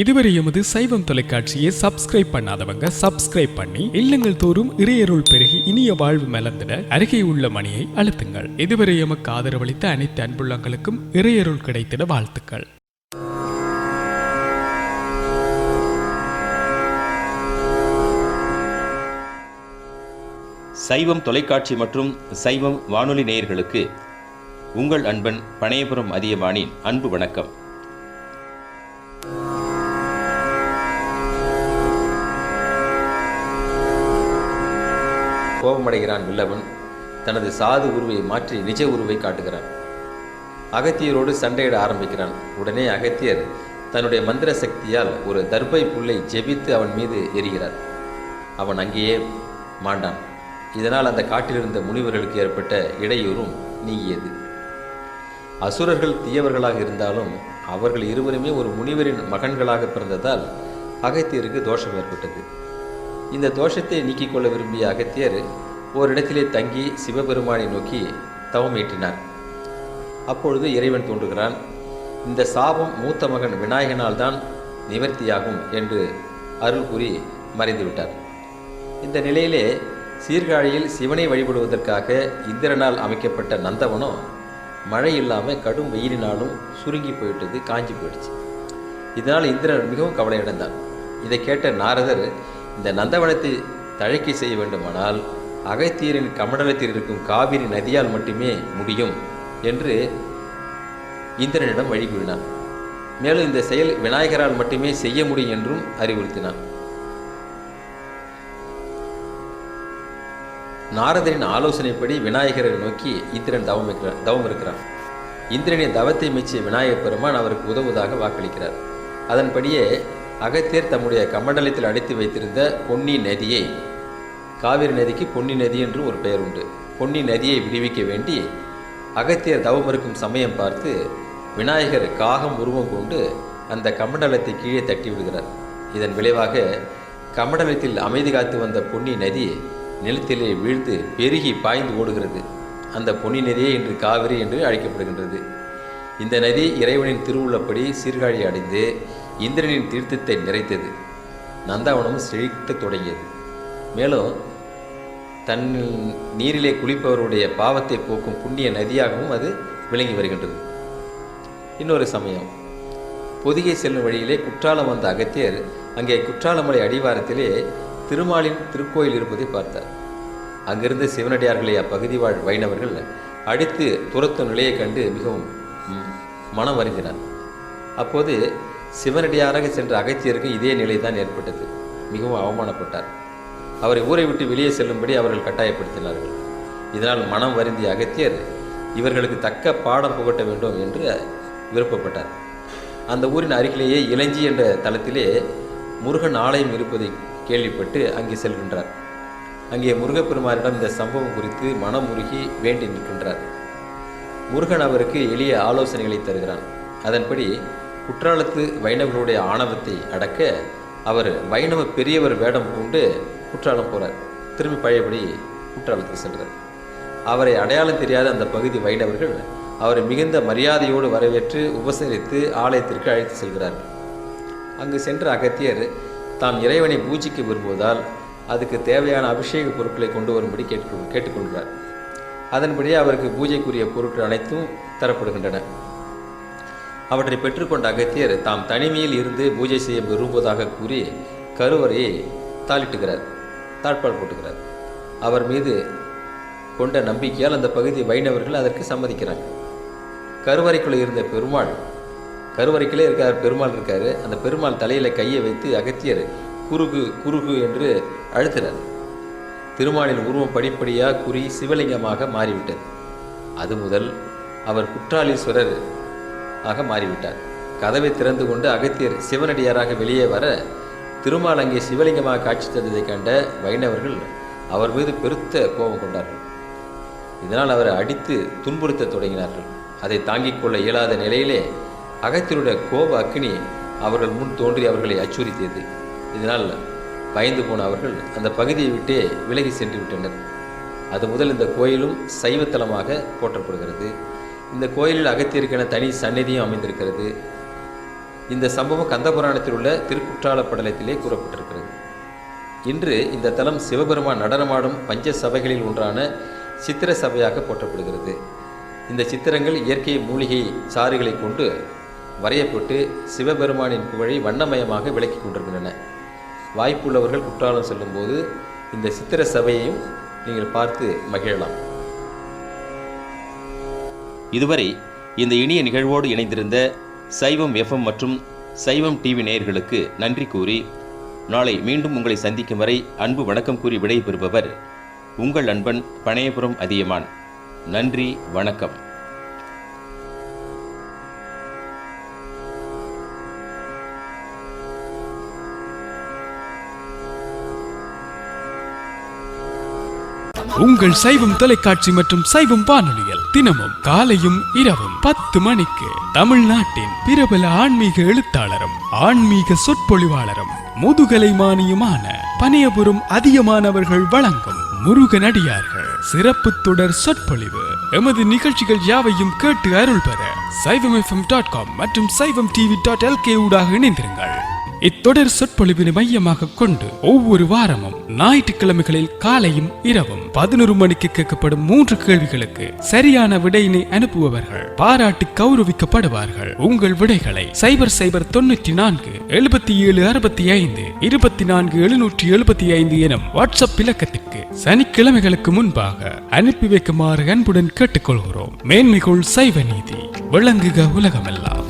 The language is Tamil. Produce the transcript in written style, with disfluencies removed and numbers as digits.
இதுவரை எமது சைவம் தொலைக்காட்சியை சப்ஸ்கிரைப் பண்ணாதவங்க சப்ஸ்கிரைப் பண்ணி இல்லங்கள் தோறும் இறையருள் பெருகி இனிய வாழ்வு மலர்ந்திட அருகே உள்ள மணியை அழுத்துங்கள். இதுவரை எமக்கு ஆதரவளித்த அனைத்து அன்புள்ளங்களுக்கும் இறையருள் கிடைத்திட வாழ்த்துக்கள். சைவம் தொலைக்காட்சி மற்றும் சைவம் வானொலி நேயர்களுக்கு உங்கள் அன்பன் பனையபுரம் அதியமானின் அன்பு வணக்கம். கோபமடைகிறான் வில்லவன். தனது சாது உருவை மாற்றி நிஜ உருவை காட்டுகிறான். அகத்தியரோடு சண்டையிட ஆரம்பிக்கிறான். உடனே அகத்தியர் தன்னுடைய மந்திர சக்தியால் ஒரு தர்பை புல்லை ஜெபித்து அவன் மீது எரிகிறார். அவன் அங்கேயே மாண்டான். இதனால் அந்த காட்டிலிருந்த முனிவர்களுக்கு ஏற்பட்ட இடையூறும் நீங்கியது. அசுரர்கள் தீயவர்களாக இருந்தாலும் அவர்கள் இருவருமே ஒரு முனிவரின் மகன்களாக பிறந்ததால் அகத்தியருக்கு தோஷம் ஏற்பட்டது. இந்த தோஷத்தை நீக்கிக் கொள்ள விரும்பிய அகத்தியர் ஓரிடத்திலே தங்கி சிவபெருமானை நோக்கி தவம் ஏற்றினார். அப்பொழுது இறைவன் தோன்றுகிறான். இந்த சாபம் மூத்த மகன் விநாயகனால் தான் நிவர்த்தியாகும் என்று அருள் கூறி மறைந்துவிட்டார். இந்த நிலையிலே சீர்காழியில் சிவனை வழிபடுவதற்காக இந்திரனால் அமைக்கப்பட்ட நந்தவனம் மழை இல்லாமல் கடும் வெயிலினாலும் சுருங்கி போயிட்டது, காஞ்சி போயிடுச்சு. இதனால் இந்திரன் மிகவும் கவலையடைந்தான். இதை கேட்ட நாரதர், இந்த நந்தவனத்தை தழைக்கை செய்ய வேண்டுமானால் அகத்தியரின் கமண்டலத்தில் இருக்கும் காவிரி நதியால் மட்டுமே முடியும் என்று இந்திரனிடம் வழி கூறினான். மேலும் இந்த செயல் விநாயகரால் மட்டுமே செய்ய முடியும் என்றும் அறிவுறுத்தினான். நாரதரின் ஆலோசனைப்படி விநாயகரை நோக்கி இந்திரன் தவம் இருக்கிறான். இந்திரனின் தவத்தை மெச்சிய விநாயகப் பெருமான் அவருக்கு உதவுவதாக வாக்களிக்கிறார். அதன்படியே அகத்தியர் தம்முடைய கமண்டலத்தில் அடைத்து வைத்திருந்த பொன்னி நதியை, காவிரி நதிக்கு பொன்னி நதி என்று ஒரு பெயர் உண்டு, பொன்னி நதியை விடுவிக்க வேண்டி அகத்தியர் தவம் இருக்கும் சமயம் பார்த்து விநாயகர் காகம் உருவம் கொண்டு அந்த கமண்டலத்தை கீழே தட்டி விடுகிறார். இதன் விளைவாக கமண்டலத்தில் அமைதி காத்து வந்த பொன்னி நதி நிலத்திலே வீழ்ந்து பெருகி பாய்ந்து ஓடுகிறது. அந்த பொன்னி நதியே இன்று காவிரி என்று அழைக்கப்படுகின்றது. இந்த நதி இறைவனின் திருவுள்ளப்படி சீர்காழி அடைந்து இந்திரனின் தீர்த்தத்தை நிறைத்தது. நந்தவனம் செழிக்க தொடங்கியது. மேலும் தன் நீரிலே குளிப்பவருடைய பாவத்தை போக்கும் புண்ணிய நதியாகவும் அது விளங்கி வருகின்றது. இன்னொரு சமயம் பொதிகை செல்லும் வழியிலே குற்றாலம் வந்த அகத்தியர் அங்கே குற்றாலமலை அடிவாரத்திலே திருமாலின் திருக்கோயில் இருப்பதை பார்த்தார். அங்கிருந்த சிவனடியார்களை அப்பகுதி வாழ் வைணவர்கள் அடித்து துரத்தும் நிலையை கண்டு மிகவும் மனம் வருந்தினார். அப்போது சிவனடியாராக சென்ற அகத்தியருக்கு இதே நிலைதான் ஏற்பட்டது. மிகவும் அவமானப்பட்டார். அவரை ஊரை விட்டு வெளியே செல்லும்படி அவர்கள் கட்டாயப்படுத்தினார்கள். இதனால் மனம் வருந்திய அகத்தியர் இவர்களுக்கு தக்க பாடம் புகட்ட வேண்டும் என்று விருப்பப்பட்டார். அந்த ஊரின் அருகிலேயே இளஞ்சி என்ற தலத்திலே முருகன் ஆலயம் இருப்பதை கேள்விப்பட்டு அங்கே செல்கின்றார். அங்கே முருகப்பெருமானிடம் இந்த சம்பவம் குறித்து மனமுருகி வேண்டி நிற்கின்றார். முருகன் அவருக்கு எளிய ஆலோசனைகளை தருகிறான். அதன்படி குற்றாலத்து வைணவர்களுடைய ஆணவத்தை அடக்க அவர் வைணவ பெரியவர் வேடம் கொண்டு குற்றாலம் போகிறார். திரும்பி பழையபடி குற்றாலத்துக்கு செல்கிறார். அவரை அடையாளம் தெரியாத அந்த பகுதி வைணவர்கள் அவரை மிகுந்த மரியாதையோடு வரவேற்று உபசரித்து ஆலயத்திற்கு அழைத்து செல்கிறார்கள். அங்கு சென்ற அகத்தியர் தாம் இறைவனை பூஜிக்க விரும்புவதால் அதுக்கு தேவையான அபிஷேக பொருட்களை கொண்டு வரும்படி கேட்டுக்கொள்கிறார். அதன்படி அவருக்கு பூஜைக்குரிய பொருட்கள் அனைத்தும் தரப்படுகின்றன. அவற்றை பெற்றுக்கொண்ட அகத்தியர் தாம் தனிமையில் இருந்து பூஜை செய்ய விரும்புவதாக கூறி கருவறையை தாளிட்டுகிறார், தாழ்பால் போட்டுகிறார். அவர் மீது கொண்ட நம்பிக்கையால் அந்த பகுதி வைணவர்கள் அதற்கு சம்மதிக்கிறாங்க. கருவறைக்குள்ளே இருந்த பெருமாள், கருவறைக்குள்ளே இருக்கார் பெருமாள் இருக்கார். அந்த பெருமாள் தலையில் கையை வைத்து அகத்தியர் குறுகு குறுகு என்று அழுத்துறார். திருமாலின் உருவம் படிப்படியாக குறி சிவலிங்கமாக மாறிவிட்டது. அது முதல் அவர் குற்றாலீஸ்வரர் ஆக மாறிவிட்டார். கதவை திறந்து கொண்டு அகத்தியர் சிவனடியாராக வெளியே வர திருமால் அங்கே சிவலிங்கமாக காட்சி தந்ததை கண்ட வைணவர்கள் அவர் மீது பெருத்த கோபம் கொண்டார்கள். இதனால் அவரை அடித்து துன்புறுத்த தொடங்கினார்கள். அதை தாங்கிக் கொள்ள இயலாத நிலையிலே அகத்தியருடைய கோப அக்னி அவர்கள் முன் தோன்றி அவர்களை அச்சுறுத்தியது. இதனால் பயந்து போன அவர்கள் அந்த பகுதியை விட்டே விலகி சென்று விட்டனர். அது முதல் இந்த கோயிலும் சைவத்தலமாக போற்றப்படுகிறது. இந்த கோயிலில் அகத்தியருக்கென தனி சந்நிதியும் அமைந்திருக்கிறது. இந்த சம்பவம் கந்தபுராணத்தில் உள்ள திருக்குற்றால படலத்திலே கூறப்பட்டிருக்கிறது. இன்று இந்த தலம் சிவபெருமான் நடனமாடும் பஞ்ச சபைகளில் ஒன்றான சித்திர சபையாக போற்றப்படுகிறது. இந்த சித்திரங்கள் இயற்கை மூலிகை சாறுகளை கொண்டு வரையப்பட்டு சிவபெருமானின் புகழை வண்ணமயமாக விளக்கி கொண்டிருக்கின்றன. வாய்ப்புள்ளவர்கள் குற்றாலம் செல்லும்போது இந்த சித்திர சபையையும் நீங்கள் பார்த்து மகிழலாம். இதுவரை இந்த இனிய நிகழ்வோடு இணைந்திருந்த சைவம் FM மற்றும் சைவம் டிவி நேயர்களுக்கு நன்றி கூறி, நாளை மீண்டும் உங்களை சந்திக்கும் வரை அன்பு வணக்கம் கூறி விடைபெறுபவர் உங்கள் நண்பன் பனையபுரம் அதியமான். நன்றி, வணக்கம். உங்கள் சைவம் தொலைக்காட்சி மற்றும் சைவம் வானொலியில் தினமும் காலையும் இரவும் 10 மணிக்கு தமிழ்நாட்டின் பிரபல ஆன்மீக எழுத்தாளரும் ஆன்மீக சொற்பொழிவாளரும் முதுகலை மானியுமான பனையபுரம் அதியமானவர்கள் வழங்கும் முருகனடியார்கள் சிறப்பு தொடர் சொற்பொழிவு. எமது நிகழ்ச்சிகள் யாவையும் கேட்டு அருள் பெற saivam.com மற்றும் saivam.tv.lk ஊடாக இணைந்திருங்கள். இத்தொடர் சொற்பொழிவினை மையமாக கொண்டு ஒவ்வொரு வாரமும் ஞாயிற்றுக்கிழமைகளில் காலையும் இரவும் 11 மணிக்கு கேட்கப்படும் 3 கேள்விகளுக்கு சரியான விடையினை அனுப்புபவர்கள் பாராட்டி கௌரவிக்கப்படுவார்கள். உங்கள் விடைகளை 0094 77 65 24 775 எனும் வாட்ஸ்அப் இலக்கத்திற்கு சனிக்கிழமைகளுக்கு முன்பாக அனுப்பி வைக்குமாறு அன்புடன் கேட்டுக்கொள்கிறோம். மேன்மைகள் சைவ நீதி விளங்குக உலகமெல்லாம்.